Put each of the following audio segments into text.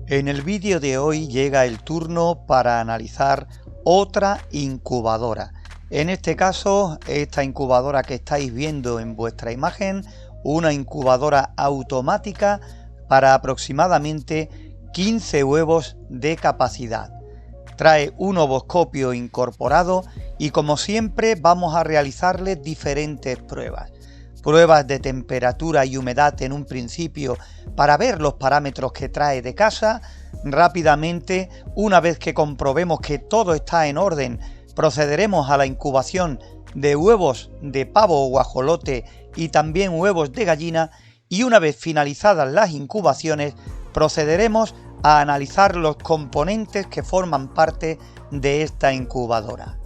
En el vídeo de hoy llega el turno para analizar otra incubadora. En este caso, esta incubadora que estáis viendo en vuestra imagen, una incubadora automática para aproximadamente 15 huevos de capacidad. Trae un ovoscopio incorporado y, como siempre, vamos a realizarle diferentes pruebas. Pruebas de temperatura y humedad en un principio para ver los parámetros que trae de casa. Rápidamente, una vez que comprobemos que todo está en orden, procederemos a la incubación de huevos de pavo o guajolote y también huevos de gallina, y una vez finalizadas las incubaciones procederemos a analizar los componentes que forman parte de esta incubadora.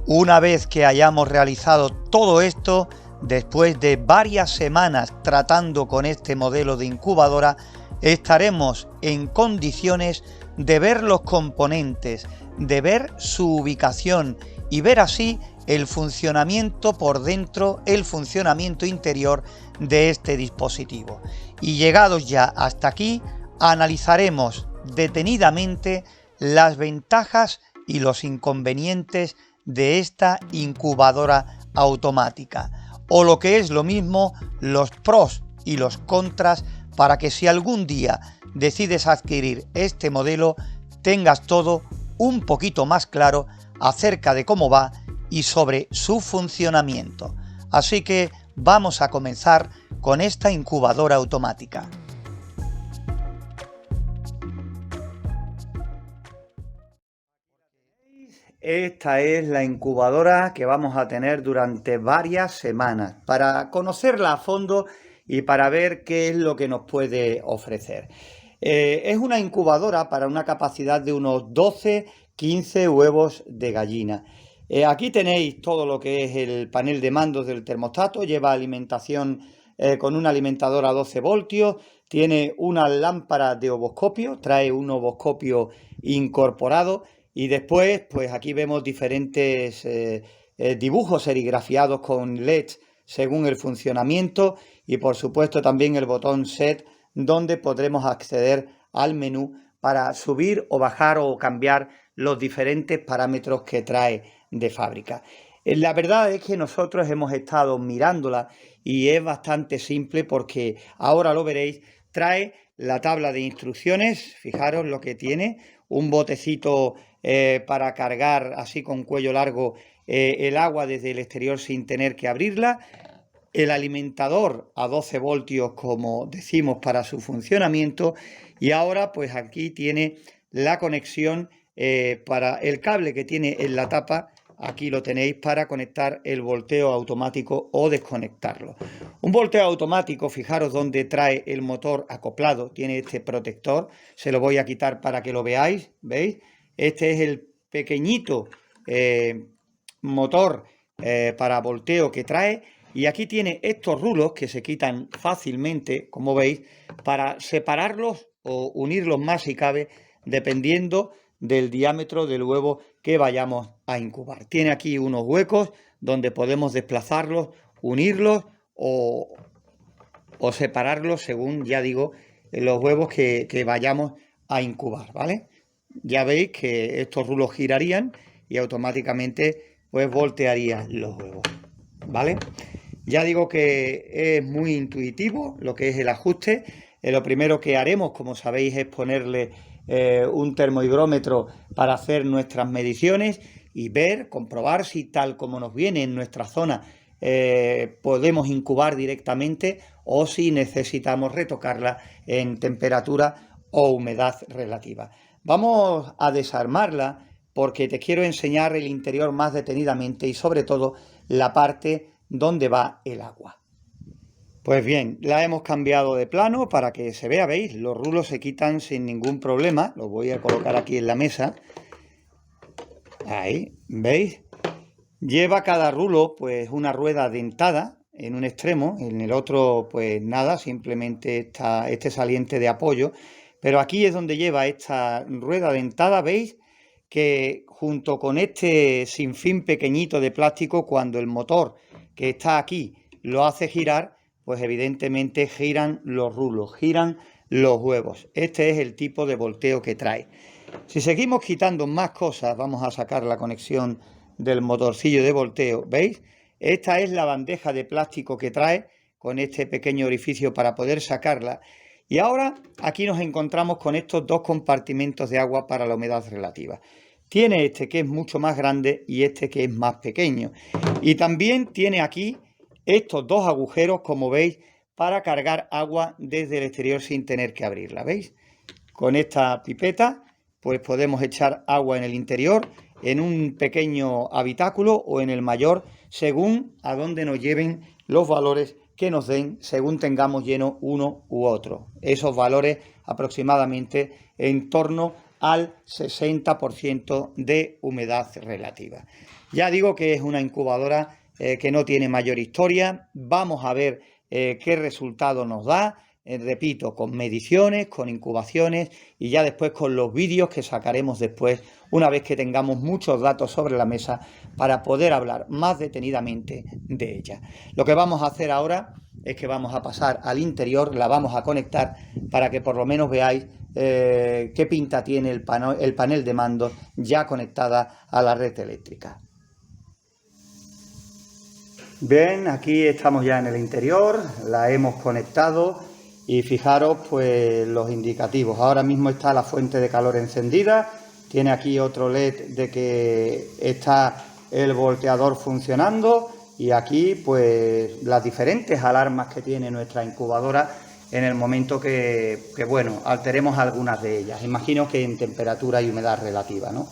Una vez que hayamos realizado todo esto, después de varias semanas tratando con este modelo de incubadora, estaremos en condiciones de ver los componentes, de ver su ubicación y ver así el funcionamiento por dentro, el funcionamiento interior de este dispositivo. Y llegados ya hasta aquí, analizaremos detenidamente las ventajas y los inconvenientes de esta incubadora automática, o lo que es lo mismo, los pros y los contras, para que si algún día decides adquirir este modelo, tengas todo un poquito más claro acerca de cómo va y sobre su funcionamiento. Así que vamos a comenzar con esta incubadora automática. Esta es la incubadora que vamos a tener durante varias semanas para conocerla a fondo y para ver qué es lo que nos puede ofrecer. Es una incubadora para una capacidad de unos 12-15 huevos de gallina. Aquí tenéis todo lo que es el panel de mandos del termostato, lleva alimentación con un alimentador a 12 voltios, tiene una lámpara de ovoscopio, trae un ovoscopio incorporado. Y después, pues aquí vemos diferentes dibujos serigrafiados con LEDs según el funcionamiento, y por supuesto también el botón Set, donde podremos acceder al menú para subir o bajar o cambiar los diferentes parámetros que trae de fábrica. La verdad es que nosotros hemos estado mirándola y es bastante simple, porque ahora lo veréis. Trae la tabla de instrucciones, fijaros lo que tiene, un botecito para cargar así con cuello largo el agua desde el exterior sin tener que abrirla, el alimentador a 12 voltios como decimos para su funcionamiento, y ahora pues aquí tiene la conexión para el cable que tiene en la tapa. Aquí lo tenéis para conectar el volteo automático o desconectarlo. Un volteo automático, fijaros donde trae el motor acoplado, tiene este protector, se lo voy a quitar para que lo veáis, ¿veis? Este es el pequeñito motor para volteo que trae, y aquí tiene estos rulos que se quitan fácilmente, como veis, para separarlos o unirlos más si cabe, dependiendo del diámetro del huevo que vayamos a incubar. Tiene aquí unos huecos donde podemos desplazarlos, unirlos o separarlos según, ya digo, los huevos que vayamos a incubar, ¿vale? Ya veis que estos rulos girarían y automáticamente pues voltearían los huevos, ¿vale? Ya digo que es muy intuitivo lo que es el ajuste. Lo primero que haremos, como sabéis, es ponerle un termohigrómetro para hacer nuestras mediciones y ver, comprobar si tal como nos viene en nuestra zona podemos incubar directamente, o si necesitamos retocarla en temperatura o humedad relativa. Vamos a desarmarla porque te quiero enseñar el interior más detenidamente y sobre todo la parte donde va el agua. Pues bien, la hemos cambiado de plano para que se vea, ¿veis? Los rulos se quitan sin ningún problema. Los voy a colocar aquí en la mesa. Ahí, ¿veis? Lleva cada rulo pues una rueda dentada en un extremo, en el otro pues nada, simplemente está este saliente de apoyo. Pero aquí es donde lleva esta rueda dentada, ¿veis? que junto con este sinfín pequeñito de plástico, cuando el motor que está aquí lo hace girar, pues evidentemente giran los rulos, giran los huevos. Este es el tipo de volteo que trae. Si seguimos quitando más cosas, vamos a sacar la conexión del motorcillo de volteo, ¿veis? Esta es la bandeja de plástico que trae con este pequeño orificio para poder sacarla. Y ahora aquí nos encontramos con estos dos compartimentos de agua para la humedad relativa. Tiene este que es mucho más grande y este que es más pequeño. Y también tiene aquí estos dos agujeros, como veis, para cargar agua desde el exterior sin tener que abrirla, ¿veis? Con esta pipeta pues podemos echar agua en el interior, en un pequeño habitáculo o en el mayor, según a dónde nos lleven los valores que nos den, según tengamos lleno uno u otro. Esos valores aproximadamente en torno al 60% de humedad relativa. Ya digo que es una incubadora que no tiene mayor historia. Vamos a ver qué resultado nos da. Repito, con mediciones, con incubaciones y ya después con los vídeos que sacaremos después, una vez que tengamos muchos datos sobre la mesa para poder hablar más detenidamente de ella. Lo que vamos a hacer ahora es que vamos a pasar al interior, la vamos a conectar para que por lo menos veáis qué pinta tiene el panel de mando ya conectada a la red eléctrica. Bien, aquí estamos ya en el interior, la hemos conectado. Y fijaros pues los indicativos. Ahora mismo está la fuente de calor encendida. Tiene aquí otro LED de que está el volteador funcionando. Y aquí pues las diferentes alarmas que tiene nuestra incubadora en el momento que bueno, alteremos algunas de ellas. Imagino que en temperatura y humedad relativa, ¿no?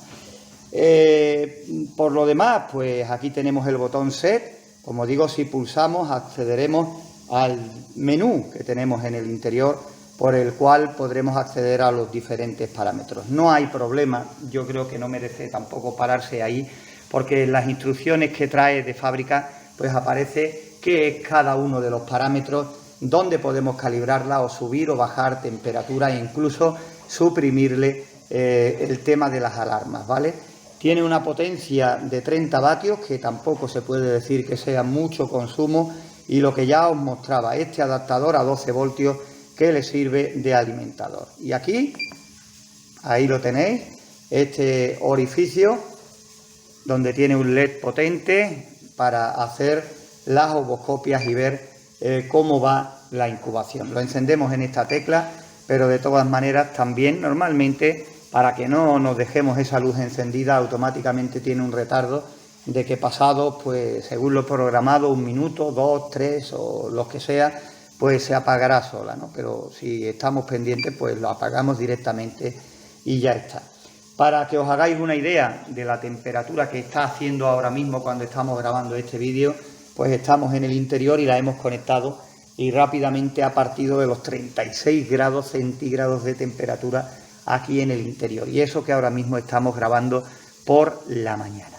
Por lo demás, pues aquí tenemos el botón Set. Como digo, si pulsamos accederemos al menú que tenemos en el interior, por el cual podremos acceder a los diferentes parámetros. No hay problema, yo creo que no merece tampoco pararse ahí, porque en las instrucciones que trae de fábrica pues aparece qué es cada uno de los parámetros, dónde podemos calibrarla o subir o bajar temperatura e incluso suprimirle el tema de las alarmas, ¿vale? Tiene una potencia de 30 vatios, que tampoco se puede decir que sea mucho consumo, y lo que ya os mostraba, este adaptador a 12 voltios que le sirve de alimentador. Y aquí, ahí lo tenéis, este orificio donde tiene un LED potente para hacer las ovoscopias y ver cómo va la incubación. Lo encendemos en esta tecla, pero de todas maneras también normalmente, para que no nos dejemos esa luz encendida, automáticamente tiene un retardo de que pasado, pues según lo programado, 1 minuto, 2, 3 o lo que sea, pues se apagará sola, ¿no? Pero si estamos pendientes, pues lo apagamos directamente y ya está. Para que os hagáis una idea de la temperatura que está haciendo ahora mismo cuando estamos grabando este vídeo, pues estamos en el interior y la hemos conectado y rápidamente ha partido de los 36 grados centígrados de temperatura aquí en el interior. Y eso que ahora mismo estamos grabando por la mañana.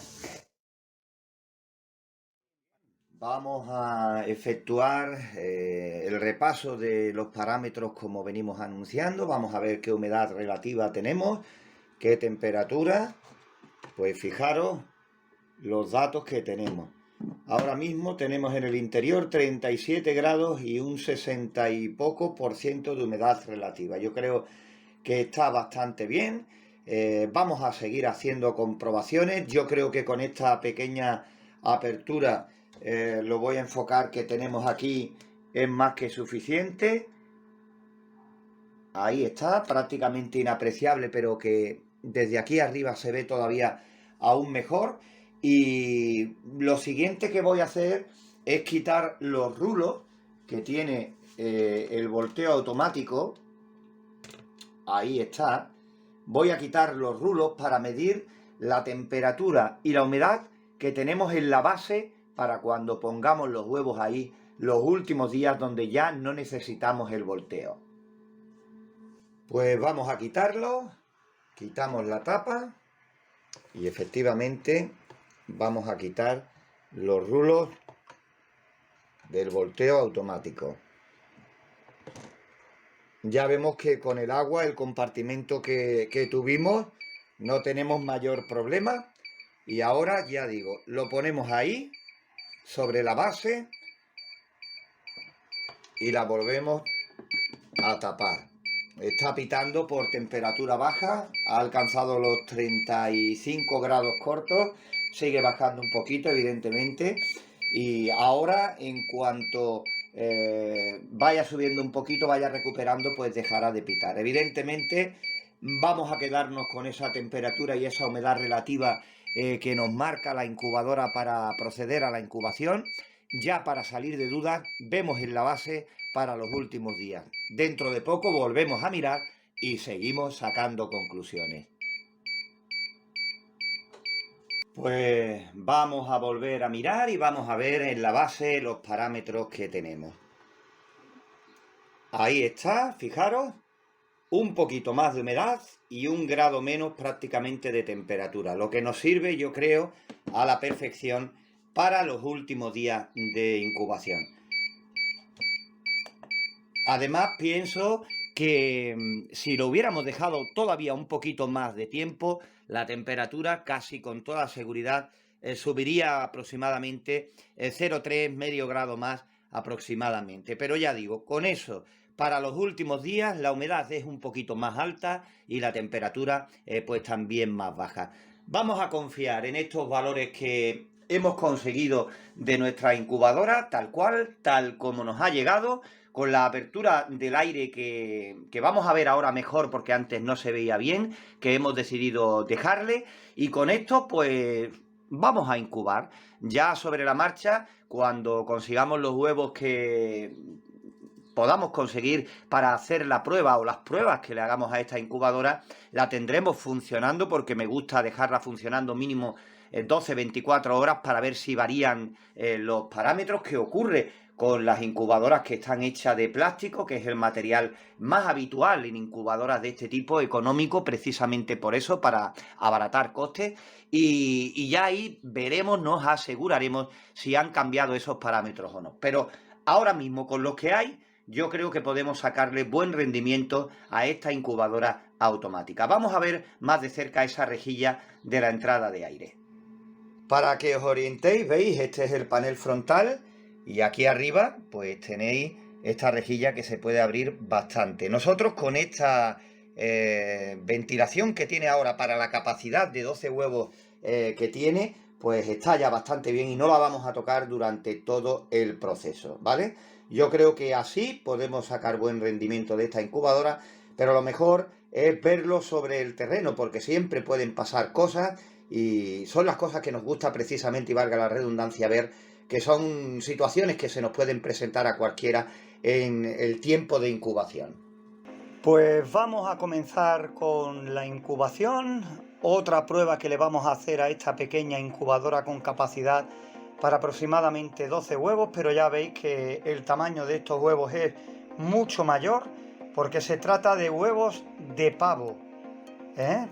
Vamos a efectuar el repaso de los parámetros como venimos anunciando. Vamos a ver qué humedad relativa tenemos, qué temperatura. Pues fijaros los datos que tenemos. Ahora mismo tenemos en el interior 37 grados y un 60 y poco por ciento de humedad relativa. Yo creo que está bastante bien. Vamos a seguir haciendo comprobaciones. Yo creo que con esta pequeña apertura lo voy a enfocar que tenemos aquí, es más que suficiente. Ahí está, prácticamente inapreciable, pero que desde aquí arriba se ve todavía aún mejor. Y lo siguiente que voy a hacer es quitar los rulos que tiene el volteo automático. Ahí está. Voy a quitar los rulos para medir la temperatura y la humedad que tenemos en la base para cuando pongamos los huevos ahí los últimos días donde ya no necesitamos el volteo. Pues vamos a quitarlo, quitamos la tapa y efectivamente vamos a quitar los rulos del volteo automático. Ya vemos que con el agua, el compartimento que tuvimos, no tenemos mayor problema. Y ahora ya digo, lo ponemos ahí, sobre la base, y la volvemos a tapar. Está pitando por temperatura baja, ha alcanzado los 35 grados cortos, sigue bajando un poquito evidentemente, y ahora en cuanto vaya subiendo un poquito, vaya recuperando, pues dejará de pitar. Evidentemente vamos a quedarnos con esa temperatura y esa humedad relativa que nos marca la incubadora para proceder a la incubación. Ya para salir de dudas, vemos en la base para los últimos días. Dentro de poco volvemos a mirar y seguimos sacando conclusiones. Pues vamos a volver a mirar y vamos a ver en la base los parámetros que tenemos. Ahí está, fijaros, un poquito más de humedad y 1 grado menos prácticamente de temperatura, lo que nos sirve, yo creo, a la perfección para los últimos días de incubación. Además, pienso que si lo hubiéramos dejado todavía un poquito más de tiempo, la temperatura casi con toda seguridad subiría aproximadamente 0,3, medio grado más aproximadamente. Pero ya digo, con eso, para los últimos días la humedad es un poquito más alta y la temperatura pues también más baja. Vamos a confiar en estos valores que hemos conseguido de nuestra incubadora, tal cual, tal como nos ha llegado, con la apertura del aire que vamos a ver ahora mejor porque antes no se veía bien, que hemos decidido dejarle, y con esto pues vamos a incubar. Ya sobre la marcha, cuando consigamos los huevos que podamos conseguir para hacer la prueba o las pruebas que le hagamos a esta incubadora, la tendremos funcionando porque me gusta dejarla funcionando mínimo 12-24 horas para ver si varían los parámetros. Que ocurre con las incubadoras que están hechas de plástico, que es el material más habitual en incubadoras de este tipo, económico, precisamente por eso, para abaratar costes, y ya ahí veremos, nos aseguraremos si han cambiado esos parámetros o no. Pero ahora mismo, con los que hay, yo creo que podemos sacarle buen rendimiento a esta incubadora automática. Vamos a ver más de cerca esa rejilla de la entrada de aire. Para que os orientéis, veis, este es el panel frontal y aquí arriba pues tenéis esta rejilla que se puede abrir bastante. Nosotros con esta ventilación que tiene ahora para la capacidad de 12 huevos que tiene, pues está ya bastante bien y no la vamos a tocar durante todo el proceso, ¿vale? Yo creo que así podemos sacar buen rendimiento de esta incubadora, pero lo mejor es verlo sobre el terreno, porque siempre pueden pasar cosas y son las cosas que nos gusta precisamente, y valga la redundancia, ver, que son situaciones que se nos pueden presentar a cualquiera en el tiempo de incubación. Pues vamos a comenzar con la incubación. Otra prueba que le vamos a hacer a esta pequeña incubadora con capacidad para aproximadamente 12 huevos, pero ya veis que el tamaño de estos huevos es mucho mayor porque se trata de huevos de pavo.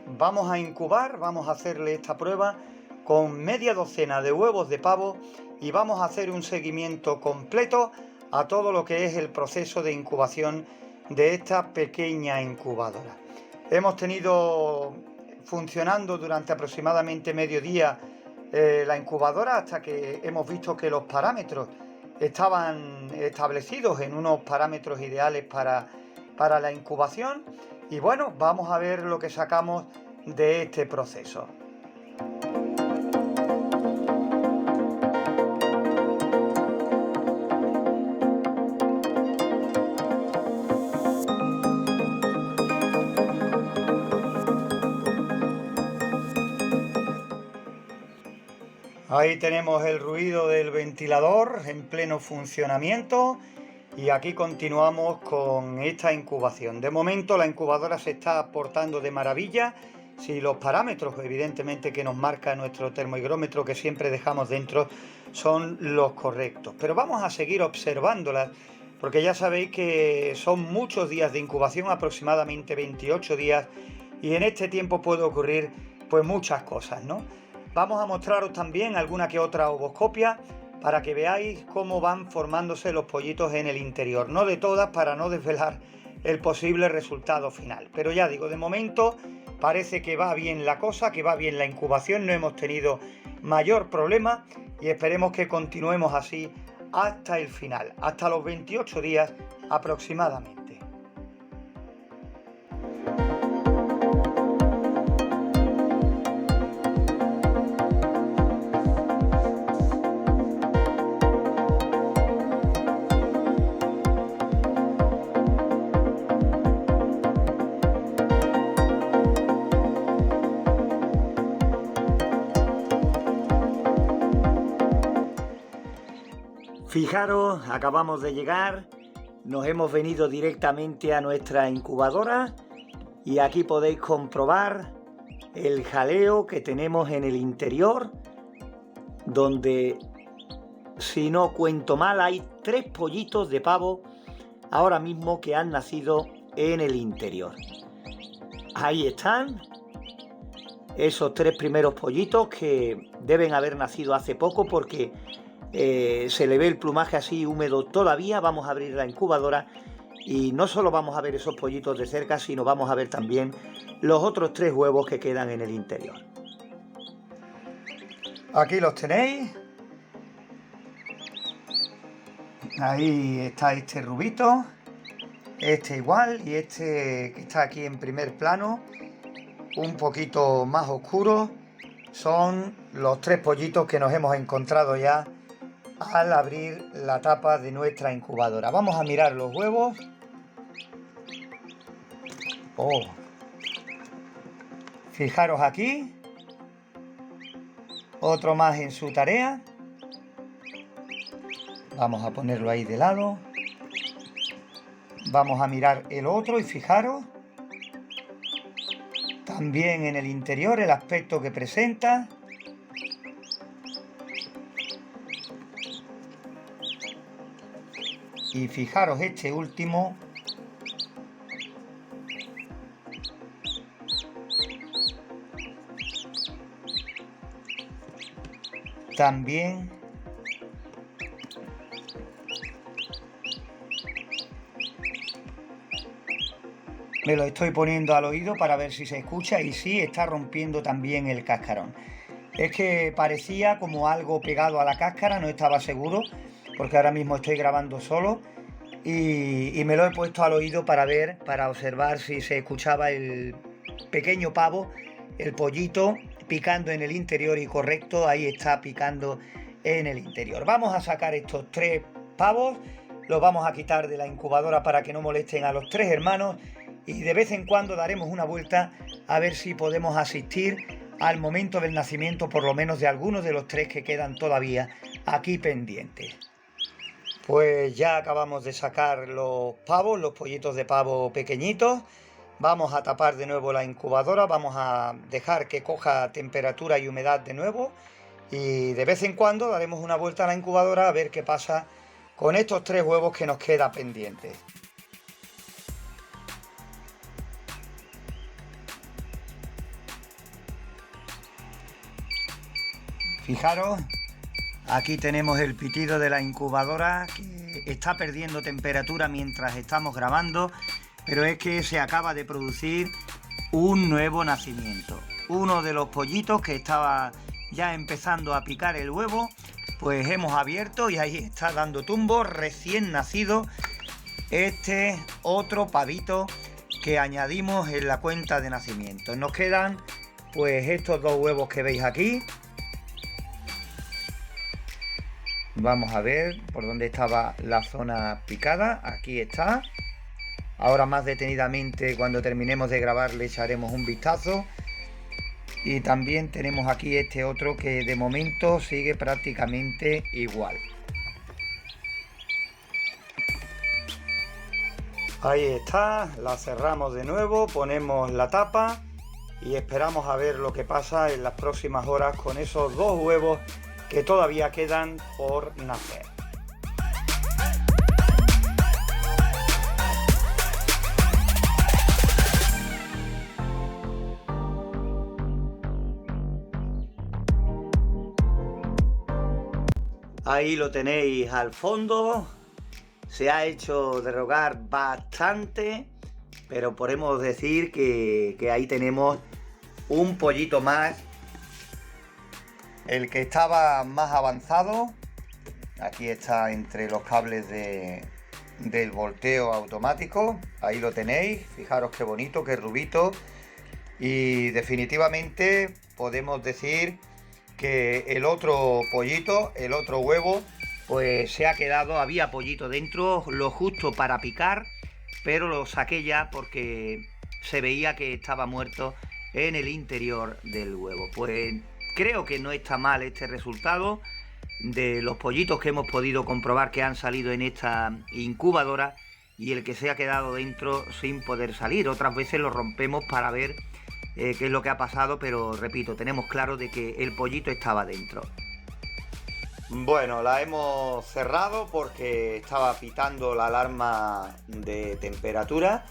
Vamos a incubar, vamos a hacerle esta prueba con media docena de huevos de pavo y vamos a hacer un seguimiento completo a todo lo que es el proceso de incubación de esta pequeña incubadora. Hemos tenido funcionando durante aproximadamente mediodía la incubadora hasta que hemos visto que los parámetros estaban establecidos en unos parámetros ideales para la incubación, y bueno, vamos a ver lo que sacamos de este proceso. Ahí tenemos el ruido del ventilador en pleno funcionamiento y aquí continuamos con esta incubación. De momento la incubadora se está portando de maravilla. Si los parámetros, evidentemente, que nos marca nuestro termohigrómetro que siempre dejamos dentro son los correctos. Pero vamos a seguir observándolas porque ya sabéis que son muchos días de incubación, aproximadamente 28 días, y en este tiempo puede ocurrir pues muchas cosas, ¿no? Vamos a mostraros también alguna que otra ovoscopia para que veáis cómo van formándose los pollitos en el interior. No de todas, para no desvelar el posible resultado final. Pero ya digo, de momento parece que va bien la cosa, que va bien la incubación, no hemos tenido mayor problema y esperemos que continuemos así hasta el final, hasta los 28 días aproximadamente. Fijaros, acabamos de llegar, nos hemos venido directamente a nuestra incubadora y aquí podéis comprobar el jaleo que tenemos en el interior, donde, si no cuento mal, hay 3 pollitos de pavo ahora mismo que han nacido en el interior. Ahí están esos 3 primeros pollitos que deben haber nacido hace poco porque se le ve el plumaje así húmedo todavía. Vamos a abrir la incubadora y no solo vamos a ver esos pollitos de cerca, sino vamos a ver también los otros 3 huevos que quedan en el interior. Aquí los tenéis. Ahí está este rubito, este igual y este que está aquí en primer plano, un poquito más oscuro. Son los 3 pollitos que nos hemos encontrado ya al abrir la tapa de nuestra incubadora. Vamos a mirar los huevos. Oh, fijaros aquí, otro más en su tarea. Vamos a ponerlo ahí de lado. Vamos a mirar el otro y fijaros también en el interior el aspecto que presenta. Y fijaros este último. También me lo estoy poniendo al oído para ver si se escucha y sí, está rompiendo también el cascarón. Es que parecía como algo pegado a la cáscara, no estaba seguro, porque ahora mismo estoy grabando solo y me lo he puesto al oído para ver, para observar si se escuchaba el pequeño pavo, el pollito, picando en el interior y correcto, ahí está picando en el interior. Vamos a sacar estos 3 pavos, los vamos a quitar de la incubadora para que no molesten a los 3 hermanos y de vez en cuando daremos una vuelta a ver si podemos asistir al momento del nacimiento por lo menos de algunos de los 3 que quedan todavía aquí pendientes. Pues ya acabamos de sacar los pavos, los pollitos de pavo pequeñitos. Vamos a tapar de nuevo la incubadora, vamos a dejar que coja temperatura y humedad de nuevo y de vez en cuando daremos una vuelta a la incubadora a ver qué pasa con estos 3 huevos que nos queda pendientes. Fijaros, aquí tenemos el pitido de la incubadora que está perdiendo temperatura mientras estamos grabando, pero es que se acaba de producir un nuevo nacimiento. Uno de los pollitos que estaba ya empezando a picar el huevo, pues hemos abierto y ahí está dando tumbo, recién nacido, este otro pavito que añadimos en la cuenta de nacimiento. Nos quedan pues estos 2 huevos que veis aquí. Vamos a ver por dónde estaba la zona picada. Aquí está. Ahora más detenidamente, cuando terminemos de grabar, le echaremos un vistazo. Y también tenemos aquí este otro que de momento sigue prácticamente igual. Ahí está, la cerramos de nuevo, ponemos la tapa y esperamos a ver lo que pasa en las próximas horas con esos 2 huevos que todavía quedan por nacer. Ahí lo tenéis al fondo, se ha hecho de rogar bastante, pero podemos decir que ahí tenemos un pollito más, el que estaba más avanzado. Aquí está entre los cables del volteo automático, ahí lo tenéis, fijaros qué bonito, qué rubito. Y definitivamente podemos decir que el otro pollito, el otro huevo, pues se ha quedado, había pollito dentro, lo justo para picar, pero lo saqué ya porque se veía que estaba muerto en el interior del huevo. Pues creo que no está mal este resultado de los pollitos que hemos podido comprobar que han salido en esta incubadora y el que se ha quedado dentro sin poder salir. Otras veces lo rompemos para ver qué es lo que ha pasado, pero repito, tenemos claro de que el pollito estaba dentro. Bueno, la hemos cerrado porque estaba pitando la alarma de temperatura.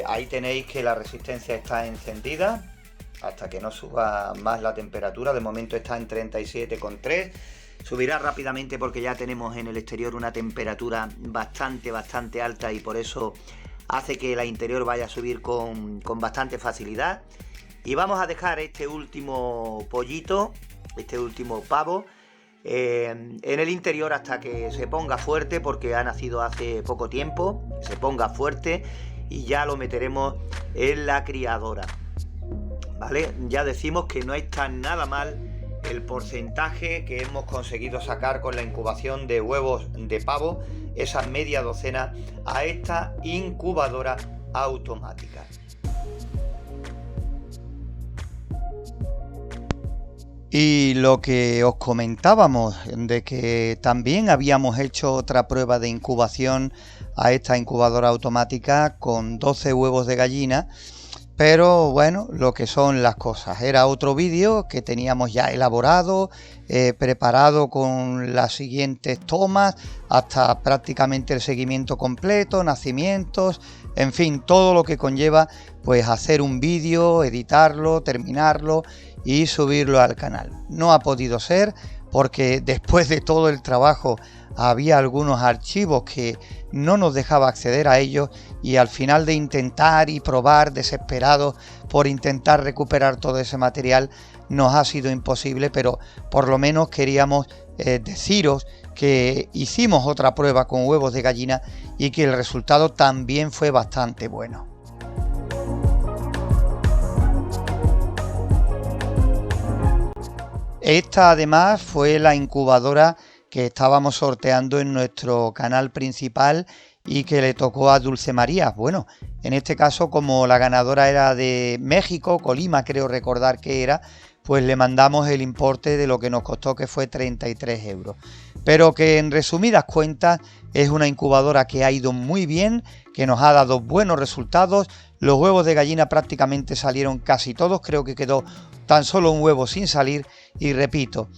Ahí tenéis que la resistencia está encendida hasta que no suba más la temperatura. De momento está en 37,3. Subirá rápidamente porque ya tenemos en el exterior una temperatura bastante alta y por eso hace que la interior vaya a subir con bastante facilidad. Y vamos a dejar este último pollito, este último pavo, en el interior hasta que se ponga fuerte, porque ha nacido hace poco tiempo, se ponga fuerte y ya lo meteremos en la criadora. ¿Vale? Ya decimos que no está nada mal el porcentaje que hemos conseguido sacar con la incubación de huevos de pavo, esa media docena, a esta incubadora automática. Y lo que os comentábamos de que también habíamos hecho otra prueba de incubación a esta incubadora automática con 12 huevos de gallina, pero bueno, lo que son las cosas. Era otro vídeo que teníamos ya elaborado, preparado con las siguientes tomas, hasta prácticamente el seguimiento completo, nacimientos, en fin, todo lo que conlleva pues hacer un vídeo, editarlo, terminarlo y subirlo al canal. No ha podido ser porque después de todo el trabajo había algunos archivos que no nos dejaba acceder a ellos y al final de intentar y probar desesperados por intentar recuperar todo ese material nos ha sido imposible, pero por lo menos queríamos deciros que hicimos otra prueba con huevos de gallina y que el resultado también fue bastante bueno. Esta además fue la incubadora que estábamos sorteando en nuestro canal principal y que le tocó a Dulce María. Bueno, en este caso, como la ganadora era de México, Colima creo recordar que era, pues le mandamos el importe de lo que nos costó, que fue 33 euros. Pero que en resumidas cuentas es una incubadora que ha ido muy bien, que nos ha dado buenos resultados. Los huevos de gallina prácticamente salieron casi todos, creo que quedó tan solo un huevo sin salir. Y repito,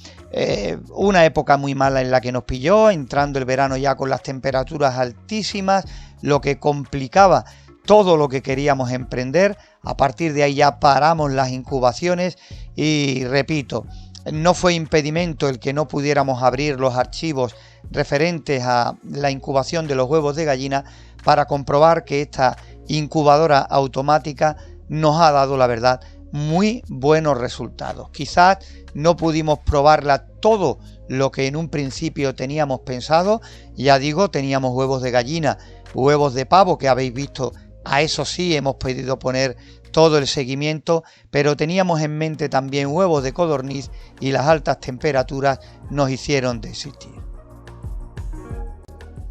una época muy mala en la que nos pilló, entrando el verano ya con las temperaturas altísimas, lo que complicaba todo lo que queríamos emprender. A partir de ahí ya paramos las incubaciones y repito, no fue impedimento el que no pudiéramos abrir los archivos referentes a la incubación de los huevos de gallina para comprobar que esta incubadora automática nos ha dado, la verdad, muy buenos resultados. Quizás no pudimos probarla todo lo que en un principio teníamos pensado. Ya digo, teníamos huevos de gallina, huevos de pavo que habéis visto. A eso sí hemos podido poner todo el seguimiento, pero teníamos en mente también huevos de codorniz y las altas temperaturas nos hicieron desistir.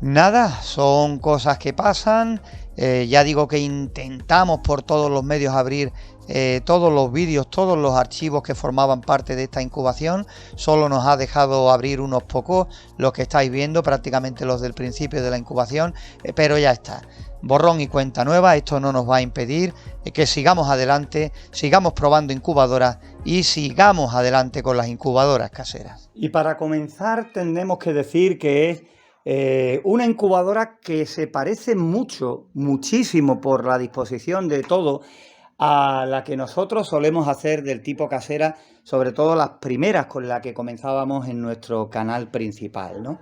Nada, son cosas que pasan. Ya digo que intentamos por todos los medios abrir todos los vídeos, todos los archivos que formaban parte de esta incubación. Solo nos ha dejado abrir unos pocos, los que estáis viendo, prácticamente los del principio de la incubación, pero ya está. Borrón y cuenta nueva. Esto no nos va a impedir que sigamos adelante, sigamos probando incubadoras y sigamos adelante con las incubadoras caseras. Y para comenzar tenemos que decir que es una incubadora que se parece muchísimo por la disposición de todo a la que nosotros solemos hacer del tipo casera, sobre todo las primeras con las que comenzábamos en nuestro canal principal, ¿no?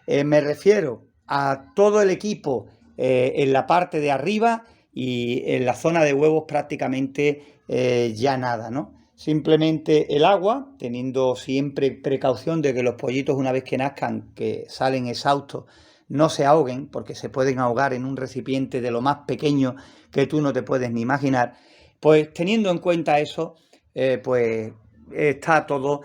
Me refiero a todo el equipo en la parte de arriba y en la zona de huevos prácticamente ya nada, ¿no? Simplemente el agua, teniendo siempre precaución de que los pollitos una vez que nazcan, que salen exhaustos, no se ahoguen, porque se pueden ahogar en un recipiente de lo más pequeño que tú no te puedes ni imaginar. Pues teniendo en cuenta eso, pues está todo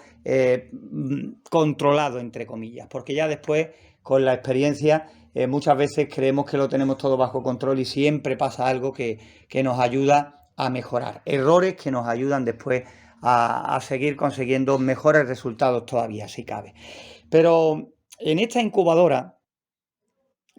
controlado, entre comillas, porque ya después, con la experiencia, muchas veces creemos que lo tenemos todo bajo control y siempre pasa algo que nos ayuda a mejorar. Errores que nos ayudan después a seguir consiguiendo mejores resultados todavía, si cabe. Pero en esta incubadora,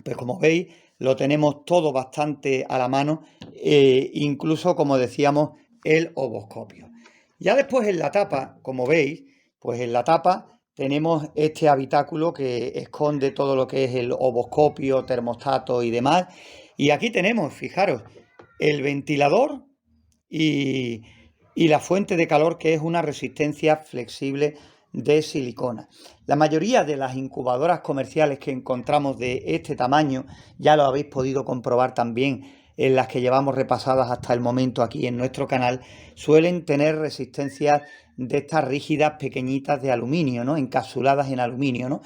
pues como veis, lo tenemos todo bastante a la mano, incluso, como decíamos, el ovoscopio. Ya después en la tapa, como veis, pues en la tapa tenemos este habitáculo que esconde todo lo que es el ovoscopio, termostato y demás. Y aquí tenemos, fijaros, el ventilador y la fuente de calor, que es una resistencia flexible de silicona. La mayoría de las incubadoras comerciales que encontramos de este tamaño, ya lo habéis podido comprobar también en las que llevamos repasadas hasta el momento aquí en nuestro canal, suelen tener resistencias de estas rígidas pequeñitas de aluminio, ¿no? Encapsuladas en aluminio, ¿no?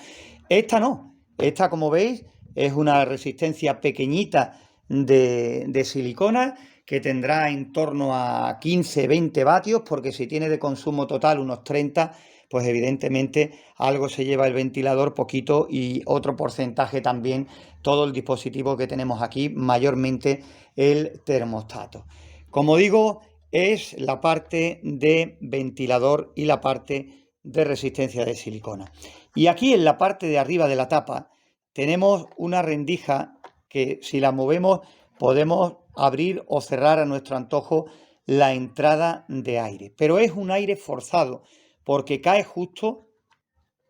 Esta no, esta, como veis, es una resistencia pequeñita de silicona, que tendrá en torno a 15-20 vatios, porque si tiene de consumo total unos 30, pues evidentemente algo se lleva el ventilador, poquito, y otro porcentaje también todo el dispositivo que tenemos aquí, mayormente el termostato. Como digo, es la parte de ventilador y la parte de resistencia de silicona. Y aquí en la parte de arriba de la tapa tenemos una rendija que, si la movemos, podemos abrir o cerrar a nuestro antojo la entrada de aire. Pero es un aire forzado, porque cae justo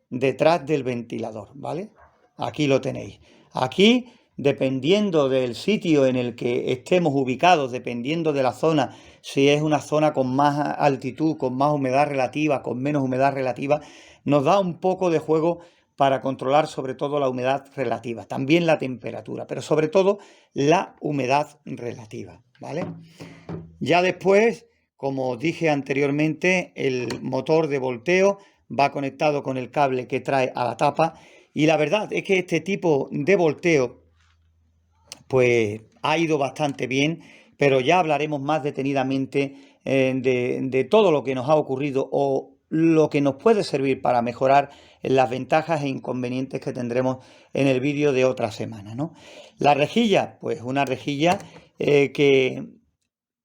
detrás del ventilador, ¿vale? Aquí lo tenéis. Aquí, dependiendo del sitio en el que estemos ubicados, dependiendo de la zona, si es una zona con más altitud, con más humedad relativa, con menos humedad relativa, nos da un poco de juego para controlar sobre todo la humedad relativa, también la temperatura, pero sobre todo la humedad relativa, ¿vale? Ya después, como os dije anteriormente, el motor de volteo va conectado con el cable que trae a la tapa, y la verdad es que este tipo de volteo pues ha ido bastante bien, pero ya hablaremos más detenidamente de todo lo que nos ha ocurrido o lo que nos puede servir para mejorar las ventajas e inconvenientes que tendremos en el vídeo de otra semana, ¿no? La rejilla, pues una rejilla que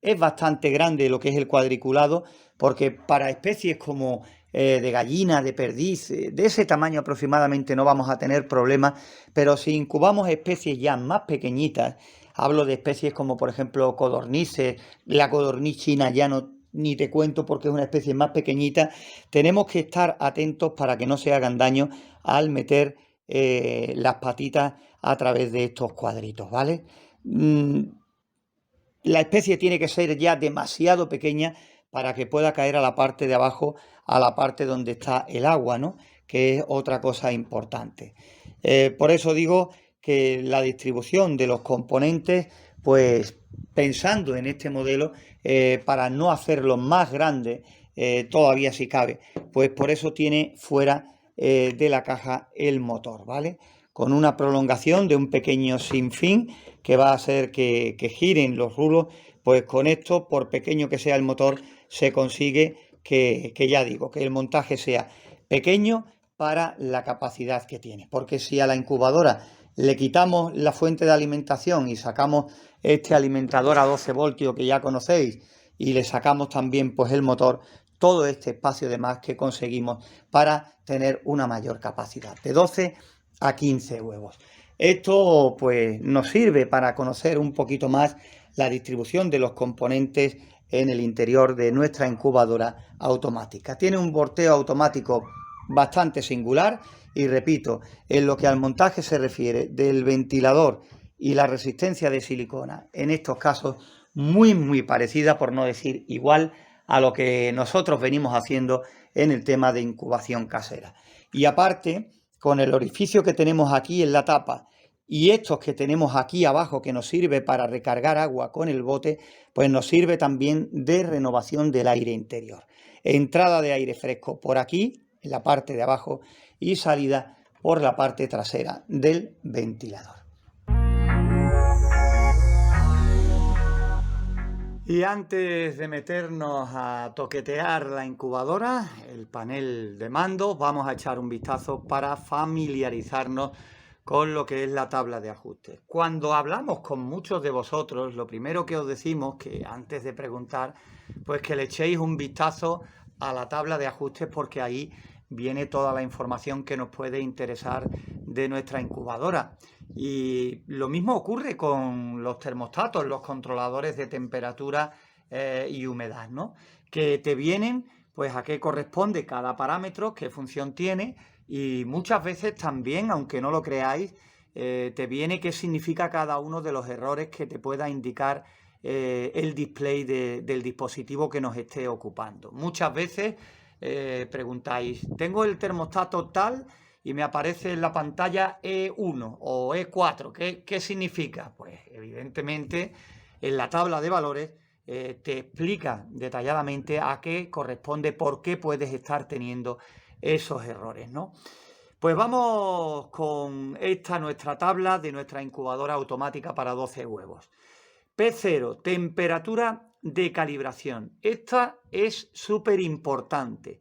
es bastante grande, lo que es el cuadriculado, porque para especies como de gallina, de perdiz, de ese tamaño aproximadamente no vamos a tener problemas, pero si incubamos especies ya más pequeñitas, hablo de especies como por ejemplo codornices, la codorniz china ya no ni te cuento porque es una especie más pequeñita, tenemos que estar atentos para que no se hagan daño al meter las patitas a través de estos cuadritos, ¿vale? La especie tiene que ser ya demasiado pequeña para que pueda caer a la parte de abajo, a la parte donde está el agua, ¿no? Que es otra cosa importante. Por eso digo que la distribución de los componentes, pues pensando en este modelo, para no hacerlo más grande, todavía si cabe, pues por eso tiene fuera de la caja el motor, ¿vale? Con una prolongación de un pequeño sinfín que va a hacer que giren los rulos, pues con esto, por pequeño que sea el motor, se consigue que ya digo, que el montaje sea pequeño para la capacidad que tiene. Porque si a la incubadora le quitamos la fuente de alimentación y sacamos este alimentador a 12 voltios que ya conocéis, y le sacamos también pues el motor, todo este espacio de más que conseguimos para tener una mayor capacidad, de 12 a 15 huevos. Esto pues nos sirve para conocer un poquito más la distribución de los componentes en el interior de nuestra incubadora automática. Tiene un volteo automático bastante singular y, repito, en lo que al montaje se refiere del ventilador y la resistencia de silicona, en estos casos muy parecida, por no decir igual, a lo que nosotros venimos haciendo en el tema de incubación casera. Y aparte, con el orificio que tenemos aquí en la tapa y estos que tenemos aquí abajo que nos sirve para recargar agua con el bote, pues nos sirve también de renovación del aire interior. Entrada de aire fresco por aquí, en la parte de abajo, y salida por la parte trasera del ventilador. Y antes de meternos a toquetear la incubadora, el panel de mando, vamos a echar un vistazo para familiarizarnos con lo que es la tabla de ajustes. Cuando hablamos con muchos de vosotros, lo primero que os decimos, que antes de preguntar, pues que le echéis un vistazo a la tabla de ajustes, porque ahí viene toda la información que nos puede interesar de nuestra incubadora. Y lo mismo ocurre con los termostatos, los controladores de temperatura y humedad, ¿no? Que te vienen pues a qué corresponde cada parámetro, qué función tiene, y muchas veces también, aunque no lo creáis, te viene qué significa cada uno de los errores que te pueda indicar el display del dispositivo que nos esté ocupando. Muchas veces preguntáis, tengo el termostato tal y me aparece en la pantalla E1 o E4, ¿qué significa? Pues evidentemente en la tabla de valores te explica detalladamente a qué corresponde, por qué puedes estar teniendo esos errores, ¿no? Pues vamos con esta nuestra tabla de nuestra incubadora automática para 12 huevos. P0, temperatura de calibración. Esta es súper importante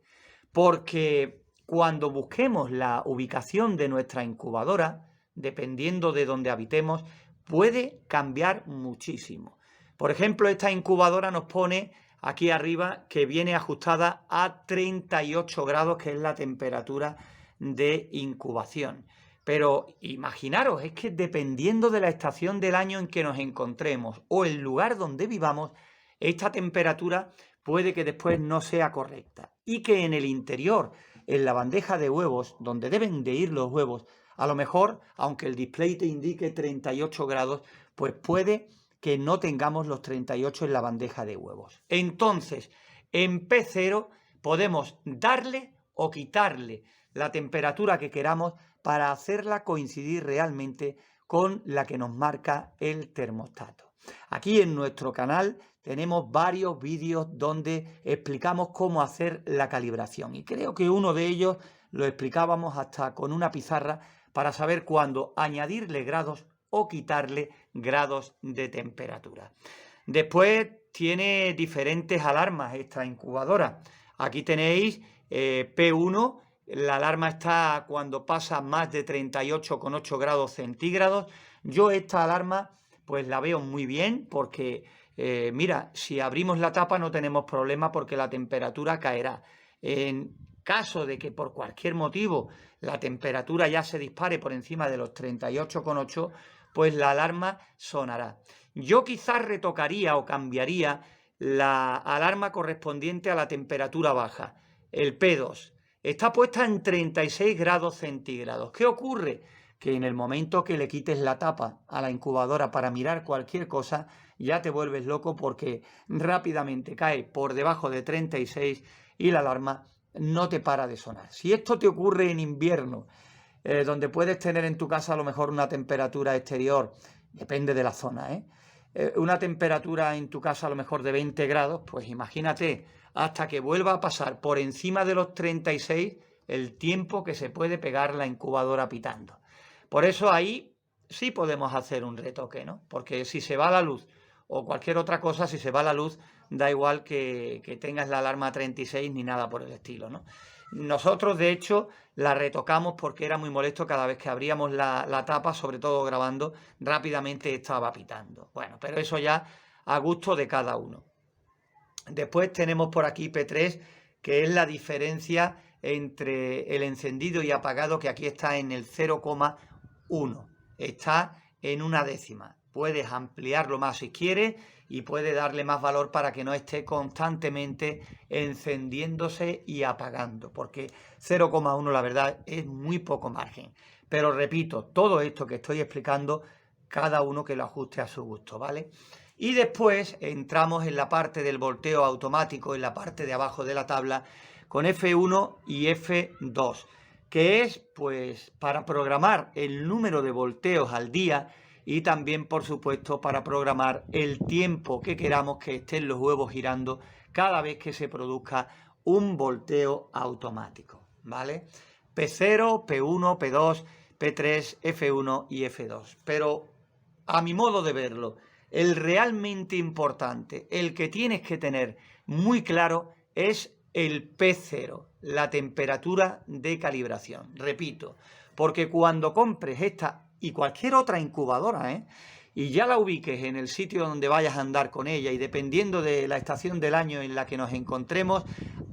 porque cuando busquemos la ubicación de nuestra incubadora, dependiendo de donde habitemos, puede cambiar muchísimo. Por ejemplo, esta incubadora nos pone aquí arriba que viene ajustada a 38 grados, que es la temperatura de incubación. Pero imaginaros, es que dependiendo de la estación del año en que nos encontremos o el lugar donde vivamos, esta temperatura puede que después no sea correcta y que en el interior, en la bandeja de huevos, donde deben de ir los huevos, a lo mejor, aunque el display te indique 38 grados, pues puede que no tengamos los 38 en la bandeja de huevos. Entonces, en P0 podemos darle o quitarle la temperatura que queramos para hacerla coincidir realmente con la que nos marca el termostato. Aquí en nuestro canal tenemos varios vídeos donde explicamos cómo hacer la calibración y creo que uno de ellos lo explicábamos hasta con una pizarra para saber cuándo añadirle grados o quitarle grados de temperatura. Después tiene diferentes alarmas esta incubadora. Aquí tenéis P1, la alarma está cuando pasa más de 38,8 grados centígrados. Yo esta alarma pues la veo muy bien porque, mira, si abrimos la tapa no tenemos problema porque la temperatura caerá. En caso de que por cualquier motivo la temperatura ya se dispare por encima de los 38,8, pues la alarma sonará. Yo quizás retocaría o cambiaría la alarma correspondiente a la temperatura baja, el P2. Está puesta en 36 grados centígrados. ¿Qué ocurre? Que en el momento que le quites la tapa a la incubadora para mirar cualquier cosa, ya te vuelves loco porque rápidamente cae por debajo de 36 y la alarma no te para de sonar. Si esto te ocurre en invierno, donde puedes tener en tu casa a lo mejor una temperatura exterior, depende de la zona, una temperatura en tu casa a lo mejor de 20 grados, pues imagínate, hasta que vuelva a pasar por encima de los 36, el tiempo que se puede pegar la incubadora pitando. Por eso ahí sí podemos hacer un retoque, ¿no? Porque si se va la luz o cualquier otra cosa, si se va la luz, da igual que tengas la alarma a 36 ni nada por el estilo, ¿no? Nosotros, de hecho, la retocamos porque era muy molesto cada vez que abríamos la tapa, sobre todo grabando, rápidamente estaba pitando. Bueno, pero eso ya a gusto de cada uno. Después tenemos por aquí P3, que es la diferencia entre el encendido y apagado, que aquí está en el 0,1. Está en una décima. Puedes ampliarlo más si quieres y puedes darle más valor para que no esté constantemente encendiéndose y apagando, porque 0,1 la verdad es muy poco margen. Pero repito, todo esto que estoy explicando, cada uno que lo ajuste a su gusto, ¿vale? Y después entramos en la parte del volteo automático, en la parte de abajo de la tabla, con F1 y F2. que es pues para programar el número de volteos al día y también, por supuesto, para programar el tiempo que queramos que estén los huevos girando cada vez que se produzca un volteo automático, ¿vale? P0, P1, P2, P3, F1 y F2. Pero a mi modo de verlo, el realmente importante, el que tienes que tener muy claro es el P0, la temperatura de calibración. Repito, porque cuando compres esta y cualquier otra incubadora, y ya la ubiques en el sitio donde vayas a andar con ella y dependiendo de la estación del año en la que nos encontremos,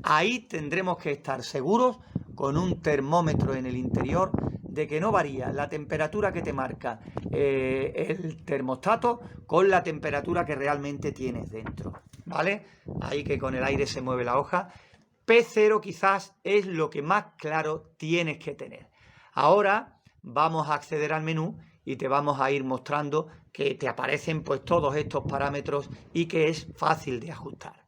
ahí tendremos que estar seguros con un termómetro en el interior de que no varía la temperatura que te marca el termostato con la temperatura que realmente tienes dentro, ¿vale? Ahí que con el aire se mueve la hoja. P0 quizás es lo que más claro tienes que tener. Ahora vamos a acceder al menú y te vamos a ir mostrando que te aparecen pues todos estos parámetros y que es fácil de ajustar.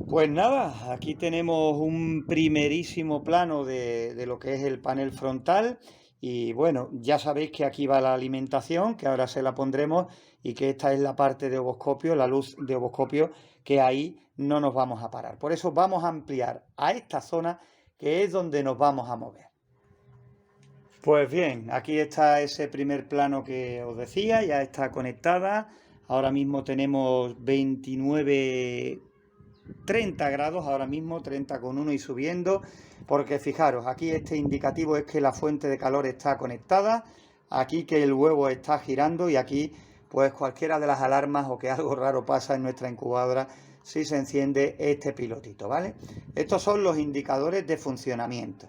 Pues nada, aquí tenemos un primerísimo plano de lo que es el panel frontal y bueno, ya sabéis que aquí va la alimentación, que ahora se la pondremos y que esta es la parte de ovoscopio, la luz de ovoscopio, que ahí no nos vamos a parar. Por eso vamos a ampliar a esta zona que es donde nos vamos a mover. Pues bien, aquí está ese primer plano que os decía, ya está conectada. Ahora mismo tenemos 29, 30 grados, ahora mismo 30,1 y subiendo, porque fijaros, aquí este indicativo es que la fuente de calor está conectada, aquí que el huevo está girando y aquí pues cualquiera de las alarmas o que algo raro pasa en nuestra incubadora si se enciende este pilotito, ¿vale? Estos son los indicadores de funcionamiento.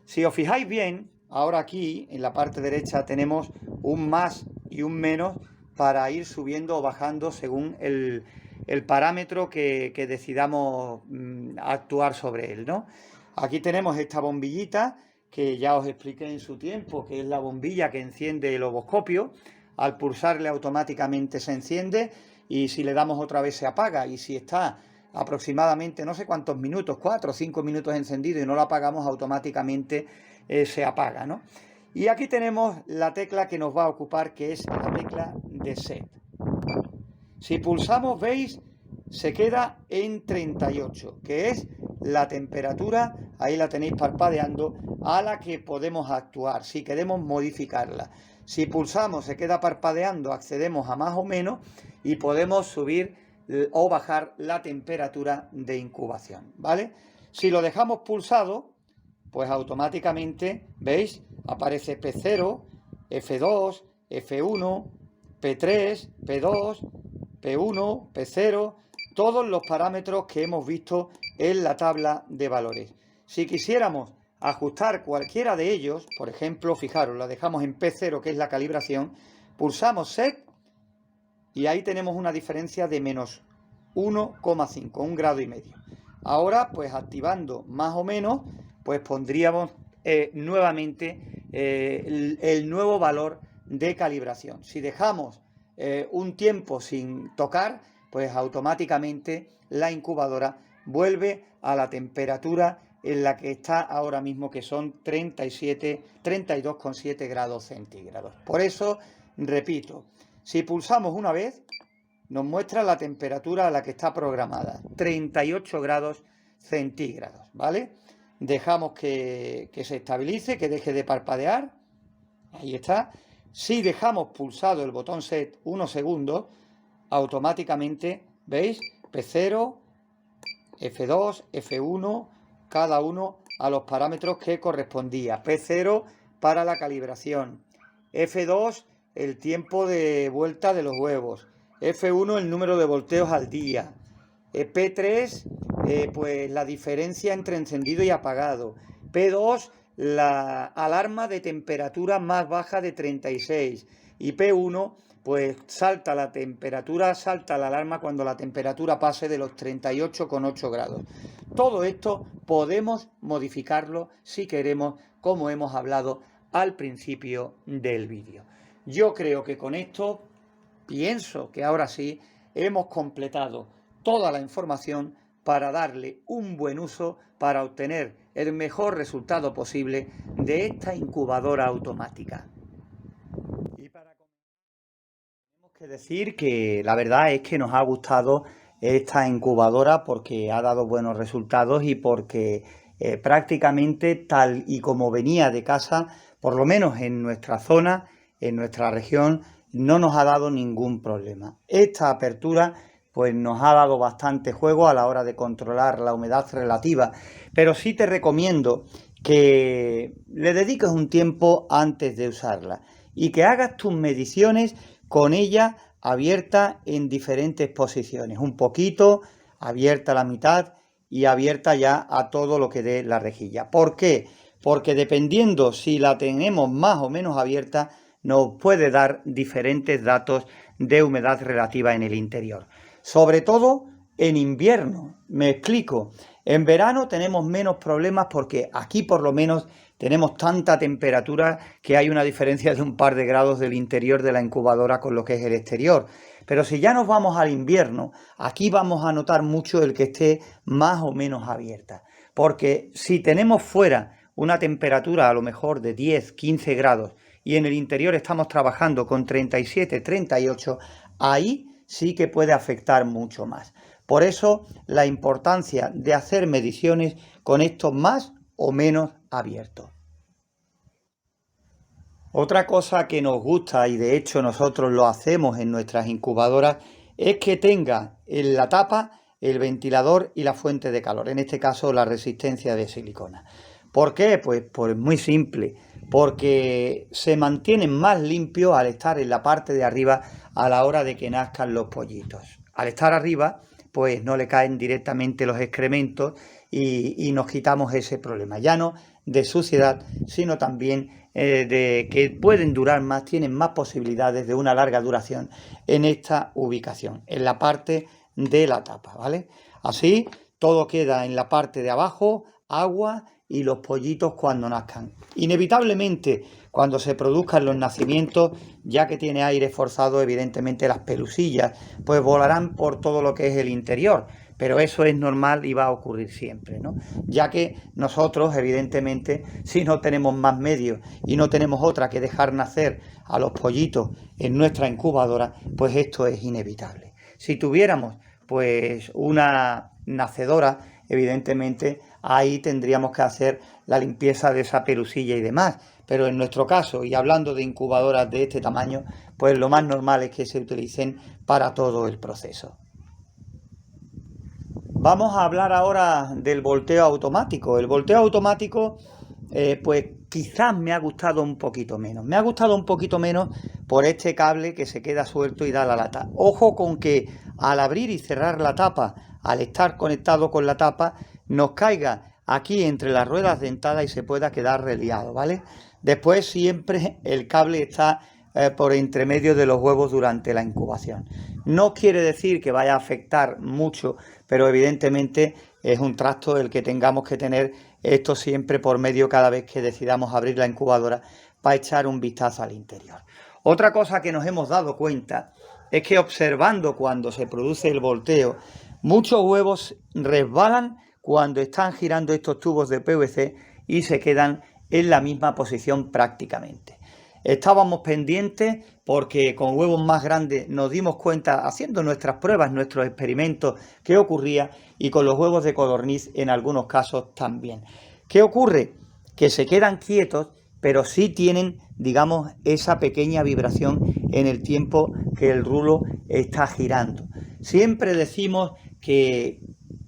Si os fijáis bien, ahora aquí en la parte derecha tenemos un más y un menos para ir subiendo o bajando según el parámetro que decidamos actuar sobre él, ¿no? Aquí tenemos esta bombillita que ya os expliqué en su tiempo, que es la bombilla que enciende el ovoscopio. Al pulsarle automáticamente se enciende y si le damos otra vez se apaga, y si está aproximadamente no sé cuántos minutos, 4 o 5 minutos encendido y no lo apagamos, automáticamente se apaga, ¿no? Y aquí tenemos la tecla que nos va a ocupar, que es la tecla de set. Si pulsamos, veis, se queda en 38, que es la temperatura, ahí la tenéis parpadeando, a la que podemos actuar, si queremos modificarla. Si pulsamos, se queda parpadeando, accedemos a más o menos y podemos subir o bajar la temperatura de incubación, ¿vale? Si lo dejamos pulsado, pues automáticamente, ¿veis? Aparece P0, F2, F1, P3, P2, P1, P0, todos los parámetros que hemos visto en la tabla de valores. Si quisiéramos ajustar cualquiera de ellos, por ejemplo, fijaros, la dejamos en P0, que es la calibración, pulsamos Set y ahí tenemos una diferencia de menos 1,5, 1,5 grados. Ahora, pues activando más o menos, pues pondríamos nuevamente el nuevo valor de calibración. Si dejamos un tiempo sin tocar, pues automáticamente la incubadora vuelve a la temperatura en la que está ahora mismo, que son 32,7 grados centígrados. Por eso, repito, si pulsamos una vez, nos muestra la temperatura a la que está programada, 38 grados centígrados, ¿vale? Dejamos que se estabilice, que deje de parpadear. Ahí está. Si dejamos pulsado el botón Set unos segundos, automáticamente, ¿veis? P0, F2, F1, cada uno a los parámetros que correspondía. P0 para la calibración, F2 el tiempo de vuelta de los huevos, F1 el número de volteos al día, P3 pues la diferencia entre encendido y apagado, P2 la alarma de temperatura más baja de 36 y P1 pues salta la temperatura, salta la alarma cuando la temperatura pase de los 38,8 grados. Todo esto podemos modificarlo si queremos, como hemos hablado al principio del vídeo. Yo creo que con esto, pienso que ahora sí hemos completado toda la información para darle un buen uso para obtener el mejor resultado posible de esta incubadora automática. Y tenemos que decir que la verdad es que nos ha gustado esta incubadora porque ha dado buenos resultados y porque prácticamente tal y como venía de casa, por lo menos en nuestra zona, en nuestra región, no nos ha dado ningún problema. Esta apertura pues nos ha dado bastante juego a la hora de controlar la humedad relativa, pero sí te recomiendo que le dediques un tiempo antes de usarla y que hagas tus mediciones con ella abierta en diferentes posiciones, un poquito, abierta a la mitad y abierta ya a todo lo que dé la rejilla. ¿Por qué? Porque dependiendo si la tenemos más o menos abierta, nos puede dar diferentes datos de humedad relativa en el interior. Sobre todo en invierno, me explico. En verano tenemos menos problemas porque aquí por lo menos tenemos tanta temperatura que hay una diferencia de un par de grados del interior de la incubadora con lo que es el exterior. Pero si ya nos vamos al invierno, aquí vamos a notar mucho el que esté más o menos abierta. Porque si tenemos fuera una temperatura a lo mejor de 10, 15 grados y en el interior estamos trabajando con 37, 38, ahí sí que puede afectar mucho más. Por eso la importancia de hacer mediciones con estos más o menos abiertos. Otra cosa que nos gusta, y de hecho nosotros lo hacemos en nuestras incubadoras, es que tenga en la tapa el ventilador y la fuente de calor, en este caso la resistencia de silicona. ¿Por qué? Pues muy simple, porque se mantienen más limpios al estar en la parte de arriba a la hora de que nazcan los pollitos. Al estar arriba, pues no le caen directamente los excrementos y nos quitamos ese problema, ya no de suciedad, sino también de que pueden durar más, tienen más posibilidades de una larga duración en esta ubicación, en la parte de la tapa, ¿vale? Así todo queda en la parte de abajo, agua y los pollitos cuando nazcan. Inevitablemente, cuando se produzcan los nacimientos, ya que tiene aire forzado, evidentemente las pelusillas pues volarán por todo lo que es el interior, pero eso es normal y va a ocurrir siempre, ¿no? Ya que nosotros, evidentemente, si no tenemos más medios y no tenemos otra que dejar nacer a los pollitos en nuestra incubadora, pues esto es inevitable. Si tuviéramos pues una nacedora, evidentemente ahí tendríamos que hacer la limpieza de esa pelusilla y demás, pero en nuestro caso, y hablando de incubadoras de este tamaño, pues lo más normal es que se utilicen para todo el proceso. Vamos a hablar ahora del volteo automático. El volteo automático, pues quizás me ha gustado un poquito menos. Me ha gustado un poquito menos por este cable que se queda suelto y da la lata. Ojo con que al abrir y cerrar la tapa, al estar conectado con la tapa, nos caiga aquí entre las ruedas dentadas y se pueda quedar reliado, ¿vale? Después siempre el cable está por entre medio de los huevos durante la incubación. No quiere decir que vaya a afectar mucho, pero evidentemente es un trasto el que tengamos que tener esto siempre por medio cada vez que decidamos abrir la incubadora para echar un vistazo al interior. Otra cosa que nos hemos dado cuenta es que observando cuando se produce el volteo, muchos huevos resbalan cuando están girando estos tubos de PVC y se quedan en la misma posición prácticamente. Estábamos pendientes porque con huevos más grandes nos dimos cuenta, haciendo nuestras pruebas, nuestros experimentos, qué ocurría, y con los huevos de codorniz en algunos casos también. ¿Qué ocurre? Que se quedan quietos, pero sí tienen, digamos, esa pequeña vibración en el tiempo que el rulo está girando. Siempre decimos que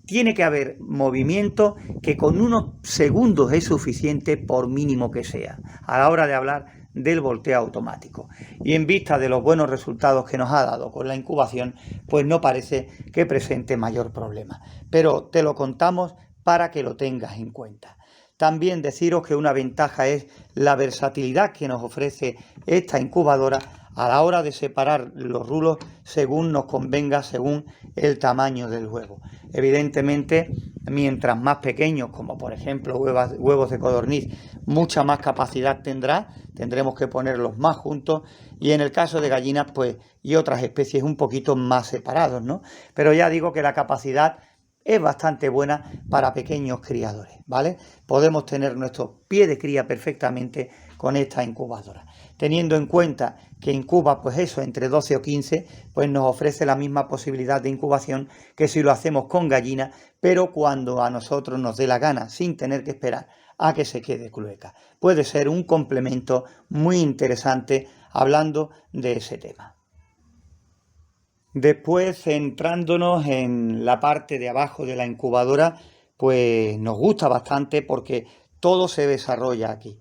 tiene que haber movimiento, que con unos segundos es suficiente, por mínimo que sea, a la hora de hablar del volteo automático. Y en vista de los buenos resultados que nos ha dado con la incubación, pues no parece que presente mayor problema. Pero te lo contamos para que lo tengas en cuenta. También deciros que una ventaja es la versatilidad que nos ofrece esta incubadora a la hora de separar los rulos según nos convenga, según el tamaño del huevo. Evidentemente, mientras más pequeños, como por ejemplo huevos de codorniz, mucha más capacidad tendremos que ponerlos más juntos, y en el caso de gallinas pues y otras especies un poquito más separados, ¿no? Pero ya digo que la capacidad es bastante buena para pequeños criadores, ¿vale? Podemos tener nuestro pie de cría perfectamente con esta incubadora. Teniendo en cuenta que incuba, pues eso, entre 12 o 15, pues nos ofrece la misma posibilidad de incubación que si lo hacemos con gallina, pero cuando a nosotros nos dé la gana, sin tener que esperar a que se quede clueca. Puede ser un complemento muy interesante hablando de ese tema. Después, centrándonos en la parte de abajo de la incubadora, pues nos gusta bastante porque todo se desarrolla aquí.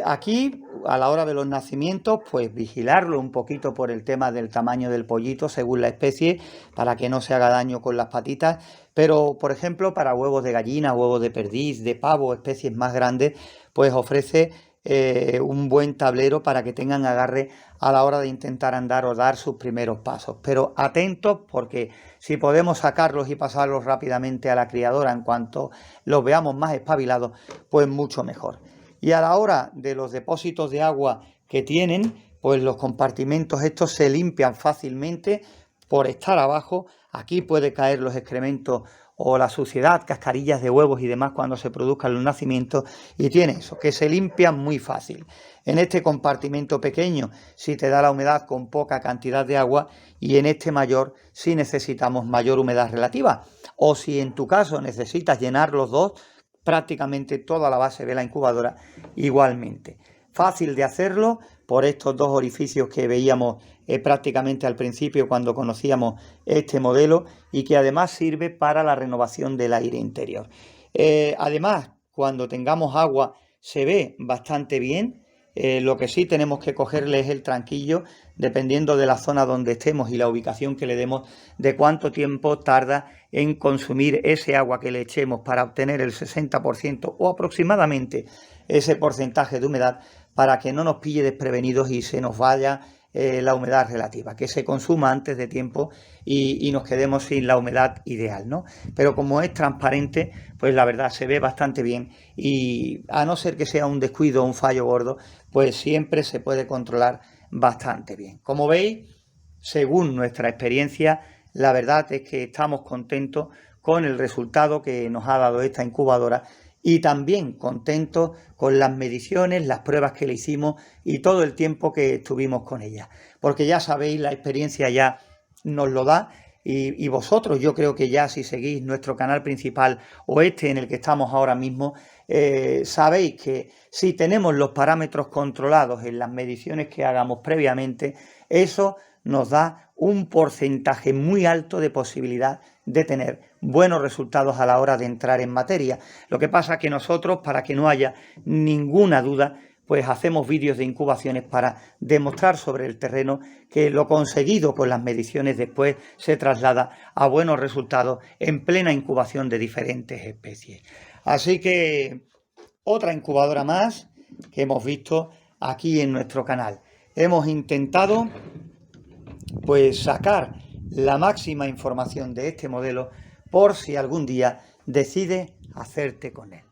Aquí, a la hora de los nacimientos, pues vigilarlo un poquito por el tema del tamaño del pollito según la especie, para que no se haga daño con las patitas. Pero, por ejemplo, para huevos de gallina, huevos de perdiz, de pavo, especies más grandes, pues ofrece un buen tablero para que tengan agarre a la hora de intentar andar o dar sus primeros pasos. Pero atentos, porque si podemos sacarlos y pasarlos rápidamente a la criadora en cuanto los veamos más espabilados, pues mucho mejor. Y a la hora de los depósitos de agua que tienen, pues los compartimentos estos se limpian fácilmente por estar abajo. Aquí puede caer los excrementos o la suciedad, cascarillas de huevos y demás cuando se produzcan los nacimientos, y tiene eso, que se limpian muy fácil. En este compartimento pequeño si te da la humedad con poca cantidad de agua, y en este mayor si necesitamos mayor humedad relativa, o si en tu caso necesitas llenar los dos, prácticamente toda la base de la incubadora igualmente. Fácil de hacerlo por estos dos orificios que veíamos prácticamente al principio cuando conocíamos este modelo, y que además sirve para la renovación del aire interior. Además, cuando tengamos agua se ve bastante bien. Lo que sí tenemos que cogerle es el tranquillo, dependiendo de la zona donde estemos y la ubicación que le demos, de cuánto tiempo tarda en consumir ese agua que le echemos para obtener el 60% o aproximadamente ese porcentaje de humedad, para que no nos pille desprevenidos y se nos vaya la humedad relativa, que se consuma antes de tiempo y nos quedemos sin la humedad ideal, ¿no? Pero como es transparente, pues la verdad se ve bastante bien, y a no ser que sea un descuido o un fallo gordo, pues siempre se puede controlar bastante bien. Como veis, según nuestra experiencia, la verdad es que estamos contentos con el resultado que nos ha dado esta incubadora, y también contentos con las mediciones, las pruebas que le hicimos y todo el tiempo que estuvimos con ella. Porque ya sabéis, la experiencia ya nos lo da, y vosotros, yo creo que ya si seguís nuestro canal principal o este en el que estamos ahora mismo, sabéis que si tenemos los parámetros controlados en las mediciones que hagamos previamente, eso nos da un porcentaje muy alto de posibilidad de tener buenos resultados a la hora de entrar en materia. Lo que pasa es que nosotros, para que no haya ninguna duda, pues hacemos vídeos de incubaciones para demostrar sobre el terreno que lo conseguido con las mediciones después se traslada a buenos resultados en plena incubación de diferentes especies. Así que otra incubadora más que hemos visto aquí en nuestro canal. Hemos intentado pues sacar la máxima información de este modelo por si algún día decides hacerte con él.